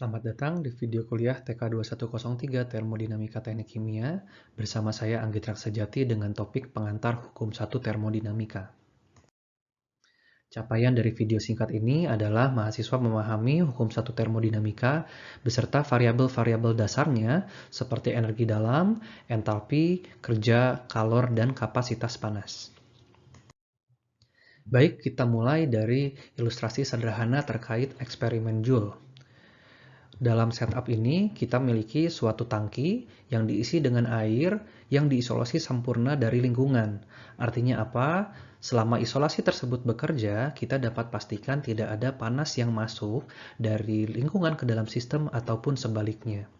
Selamat datang di video kuliah TK2103 Termodinamika Teknik Kimia bersama saya Anggit Raksajati dengan topik pengantar Hukum 1 Termodinamika. Capaian dari video singkat ini adalah mahasiswa memahami Hukum 1 Termodinamika beserta variabel-variabel dasarnya seperti energi dalam, entalpi, kerja, kalor, dan kapasitas panas. Baik, kita mulai dari ilustrasi sederhana terkait eksperimen Joule. Dalam setup ini, kita memiliki suatu tangki yang diisi dengan air yang diisolasi sempurna dari lingkungan. Artinya apa? Selama isolasi tersebut bekerja, kita dapat pastikan tidak ada panas yang masuk dari lingkungan ke dalam sistem ataupun sebaliknya.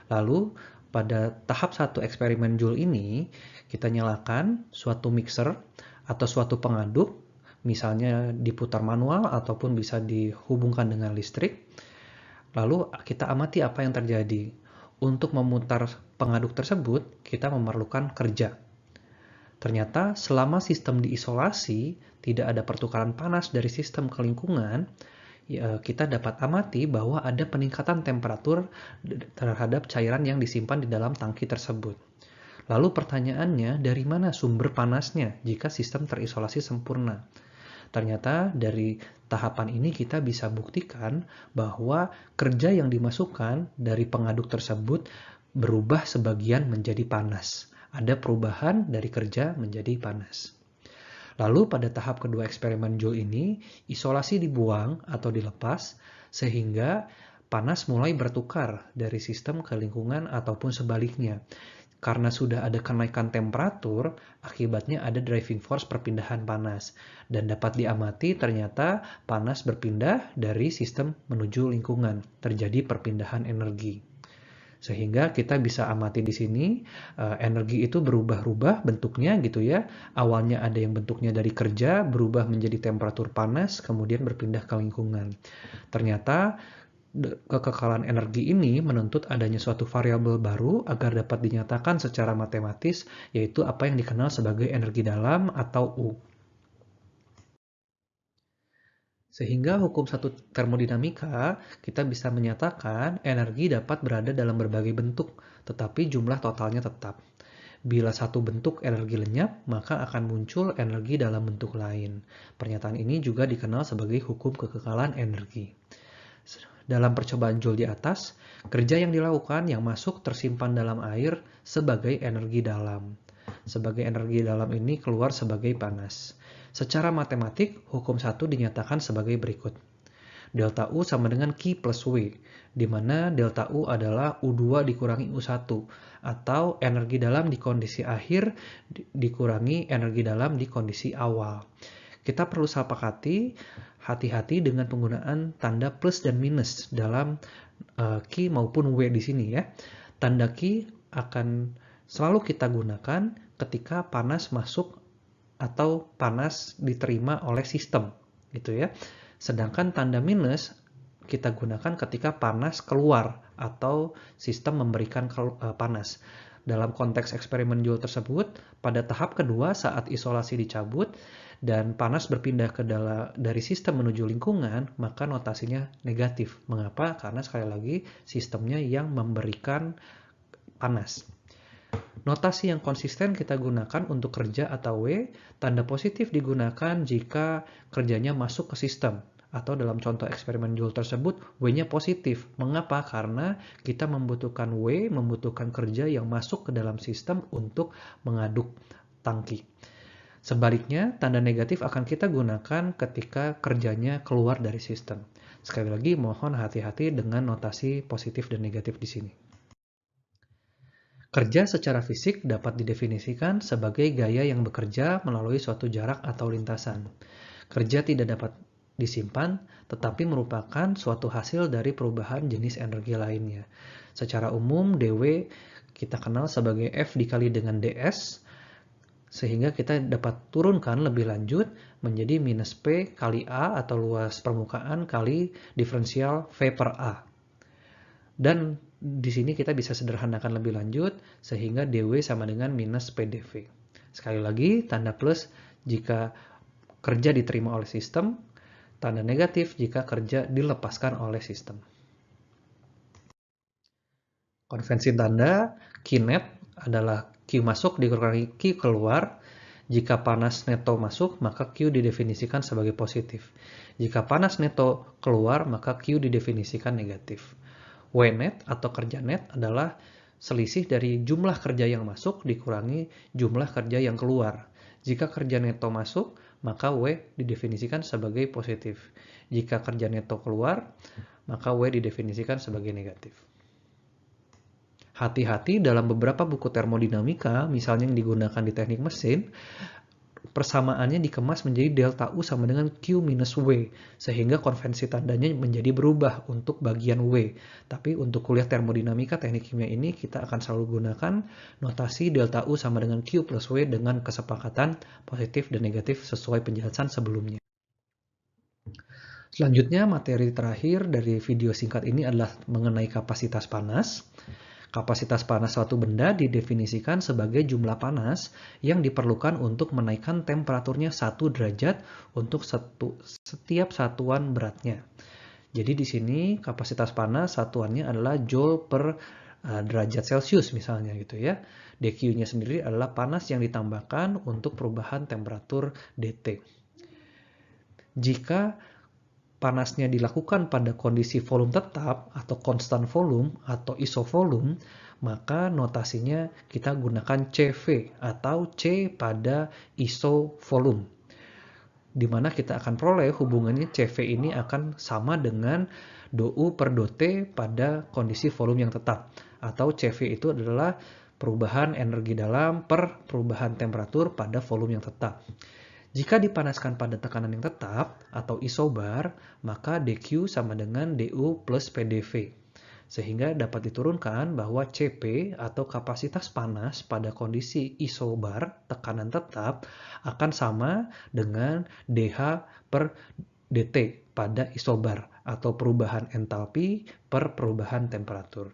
Lalu, pada tahap 1 eksperimen Joule ini, kita nyalakan suatu mixer atau suatu pengaduk, misalnya diputar manual ataupun bisa dihubungkan dengan listrik. Lalu kita amati apa yang terjadi. Untuk memutar pengaduk tersebut, kita memerlukan kerja. Ternyata selama sistem diisolasi, tidak ada pertukaran panas dari sistem ke lingkungan, kita dapat amati bahwa ada peningkatan temperatur terhadap cairan yang disimpan di dalam tangki tersebut. Lalu pertanyaannya, dari mana sumber panasnya jika sistem terisolasi sempurna? Ternyata dari tahapan ini kita bisa buktikan bahwa kerja yang dimasukkan dari pengaduk tersebut berubah sebagian menjadi panas. Ada perubahan dari kerja menjadi panas. Lalu pada tahap kedua eksperimen Joule ini, isolasi dibuang atau dilepas sehingga panas mulai bertukar dari sistem ke lingkungan ataupun sebaliknya. Karena sudah ada kenaikan temperatur, akibatnya ada driving force perpindahan panas. Dan dapat diamati ternyata panas berpindah dari sistem menuju lingkungan. Terjadi perpindahan energi. Sehingga kita bisa amati di sini, energi itu berubah-ubah bentuknya gitu ya. Awalnya ada yang bentuknya dari kerja, berubah menjadi temperatur panas, kemudian berpindah ke lingkungan. Ternyata kekekalan energi ini menuntut adanya suatu variabel baru agar dapat dinyatakan secara matematis, yaitu apa yang dikenal sebagai energi dalam atau U. Sehingga hukum satu termodinamika, kita bisa menyatakan energi dapat berada dalam berbagai bentuk, tetapi jumlah totalnya tetap. Bila satu bentuk energi lenyap, maka akan muncul energi dalam bentuk lain. Pernyataan ini juga dikenal sebagai hukum kekekalan energi. Dalam percobaan Joule di atas, kerja yang dilakukan yang masuk tersimpan dalam air sebagai energi dalam. Sebagai energi dalam ini keluar sebagai panas. Secara matematik, hukum 1 dinyatakan sebagai berikut. Delta U sama dengan Q plus W, di mana delta U adalah U2 dikurangi U1, atau energi dalam di kondisi akhir dikurangi energi dalam di kondisi awal. Kita perlu sepakati hati-hati dengan penggunaan tanda plus dan minus dalam Q maupun W di sini ya. Tanda Q akan selalu kita gunakan ketika panas masuk atau panas diterima oleh sistem gitu ya. Sedangkan tanda minus kita gunakan ketika panas keluar atau sistem memberikan panas. Dalam konteks eksperimen Joule tersebut, pada tahap kedua saat isolasi dicabut dan panas berpindah dari sistem menuju lingkungan, maka notasinya negatif. Mengapa? Karena sekali lagi sistemnya yang memberikan panas. Notasi yang konsisten kita gunakan untuk kerja atau W, tanda positif digunakan jika kerjanya masuk ke sistem. Atau dalam contoh eksperimen Joule tersebut, W-nya positif. Mengapa? Karena kita membutuhkan W, membutuhkan kerja yang masuk ke dalam sistem untuk mengaduk tangki. Sebaliknya, tanda negatif akan kita gunakan ketika kerjanya keluar dari sistem. Sekali lagi, mohon hati-hati dengan notasi positif dan negatif di sini. Kerja secara fisik dapat didefinisikan sebagai gaya yang bekerja melalui suatu jarak atau lintasan. Kerja tidak dapat disimpan, tetapi merupakan suatu hasil dari perubahan jenis energi lainnya. Secara umum, dW kita kenal sebagai F dikali dengan ds, sehingga kita dapat turunkan lebih lanjut menjadi minus P kali A atau luas permukaan kali diferensial V per A. Dan di sini kita bisa sederhanakan lebih lanjut sehingga dW sama dengan minus PdV. Sekali lagi, tanda plus jika kerja diterima oleh sistem, tanda negatif jika kerja dilepaskan oleh sistem. Konvensi tanda Q net adalah Q masuk dikurangi Q keluar. Jika panas neto masuk, maka Q didefinisikan sebagai positif. Jika panas neto keluar, maka Q didefinisikan negatif. W net atau kerja net adalah selisih dari jumlah kerja yang masuk dikurangi jumlah kerja yang keluar. Jika kerja neto masuk, maka W didefinisikan sebagai positif. Jika kerja neto keluar, maka W didefinisikan sebagai negatif. Hati-hati dalam beberapa buku termodinamika, misalnya yang digunakan di teknik mesin, persamaannya dikemas menjadi delta U sama dengan Q minus W, sehingga konvensi tandanya menjadi berubah untuk bagian W. Tapi untuk kuliah termodinamika teknik kimia ini, kita akan selalu gunakan notasi delta U sama dengan Q plus W dengan kesepakatan positif dan negatif sesuai penjelasan sebelumnya. Selanjutnya, materi terakhir dari video singkat ini adalah mengenai kapasitas panas. Kapasitas panas suatu benda didefinisikan sebagai jumlah panas yang diperlukan untuk menaikkan temperaturnya 1 derajat untuk setiap satuan beratnya. Jadi di sini kapasitas panas satuannya adalah Joule per derajat Celcius misalnya gitu ya. dQ-nya sendiri adalah panas yang ditambahkan untuk perubahan temperatur DT. Jika panasnya dilakukan pada kondisi volume tetap atau constant volume atau isovolume, maka notasinya kita gunakan CV atau C pada isovolume. Di mana kita akan peroleh hubungannya CV ini akan sama dengan dou per dot pada kondisi volume yang tetap. Atau CV itu adalah perubahan energi dalam per perubahan temperatur pada volume yang tetap. Jika dipanaskan pada tekanan yang tetap atau isobar, maka dQ sama dengan dU plus PdV. Sehingga dapat diturunkan bahwa Cp atau kapasitas panas pada kondisi isobar tekanan tetap akan sama dengan dH per dt pada isobar atau perubahan entalpi per perubahan temperatur.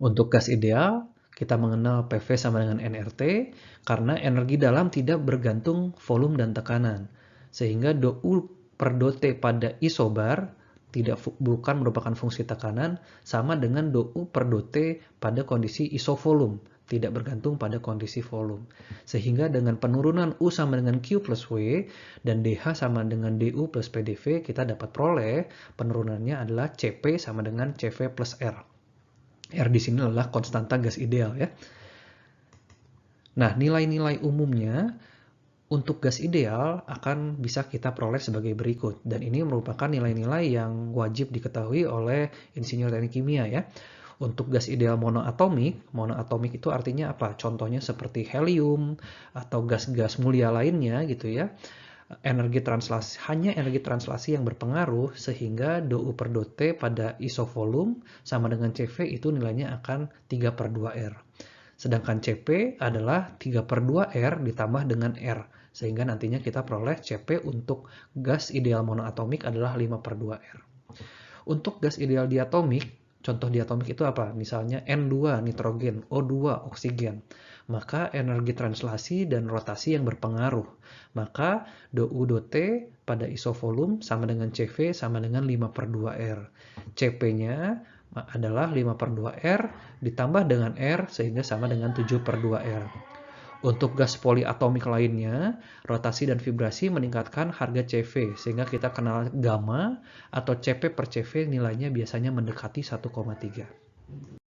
Untuk gas ideal, kita mengenal PV sama dengan nRT karena energi dalam tidak bergantung volume dan tekanan. Sehingga dou per dot pada isobar bukan merupakan fungsi tekanan sama dengan dou per dot pada kondisi isovolume, tidak bergantung pada kondisi volume. Sehingga dengan penurunan U sama dengan Q plus W dan DH sama dengan dU plus PdV, kita dapat peroleh penurunannya adalah Cp sama dengan Cv plus R. R di sini adalah konstanta gas ideal ya. Nah, nilai-nilai umumnya untuk gas ideal akan bisa kita peroleh sebagai berikut. Dan ini merupakan nilai-nilai yang wajib diketahui oleh insinyur teknik kimia ya. Untuk gas ideal monoatomik itu artinya apa? Contohnya seperti helium atau gas-gas mulia lainnya gitu ya. Hanya energi translasi yang berpengaruh sehingga dou per dot pada isovolume sama dengan CV itu nilainya akan 3 per 2R. Sedangkan Cp adalah 3 per 2R ditambah dengan R. Sehingga nantinya kita peroleh Cp untuk gas ideal monoatomik adalah 5 per 2R. Untuk gas ideal diatomik, contoh diatomik itu apa? Misalnya N2 nitrogen, O2 oksigen. Maka energi translasi dan rotasi yang berpengaruh. Maka dou dot T pada isovolume sama dengan CV sama dengan 5 per 2R. Cp-nya adalah 5 per 2R ditambah dengan R sehingga sama dengan 7 per 2R. Untuk gas poliatomik lainnya, rotasi dan vibrasi meningkatkan harga CV, sehingga kita kenal gamma atau Cp per CV nilainya biasanya mendekati 1,3.